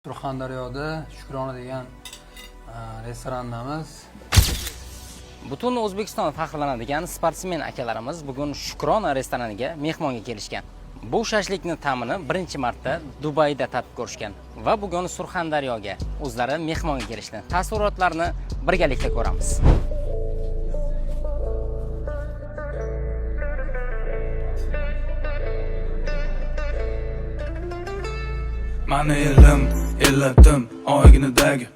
Surxondaryoda Shukrona degan restorandamiz. Butun O'zbekiston faxrlanadigan sportsmen akalarimiz bugun Shukrona restoraniga mehmonga kelishgan. Bu shashlikni ta'mini birinchi marta Dubayda tatib ko'rishgan va bugun Surxondaryoga o'zlari mehmonga kelishdi. Taassurotlarni birgalikda ko'ramiz. Mani elim, illatim, oyginidagi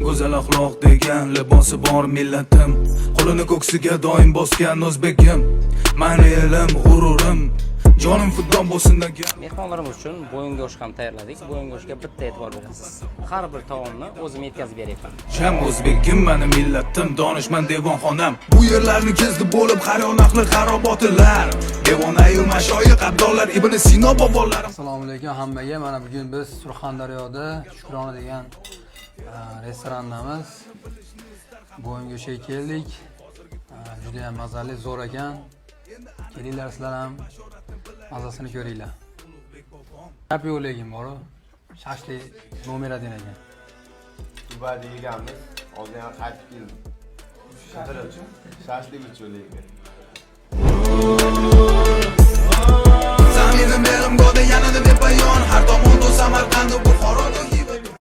go'zal axloq degan libosi bor millatim. Qo'lini ko'ksiga doim bosgan o'zbekim. Mani elim, g'ururim, jonim futbol bo'lsin degan. Mehmonlarimiz uchun bo'yin go'sht ham tayyorladik. Bo'yin go'shtga bitta e'tibor berasiz. Har bir taomni o'zim yetkazib beryapman. Sham o'zbekim, mani millatim, donishmand devonxonam. Bu yerlarni kezdi bo'lib qaryon ahli xarobotilar. Devona-yu mashoyiq abdollar Ibn Sino bobolarim. Assalomu alaykum hammaga. Mana bugun biz Surxondaryoda Shukrona degan restorandamiz. Bo'yin go'shtga keldik. Juda ham mazali, zo'r ekan. Kelinglar sizlar ham mazasini ko'ringlar. Gap yo'qligim bor. Shashlik nomer 1 ekan. Dubayda yeganmiz. Oldin ham qaytib keldim. Shashlik uchun lekin.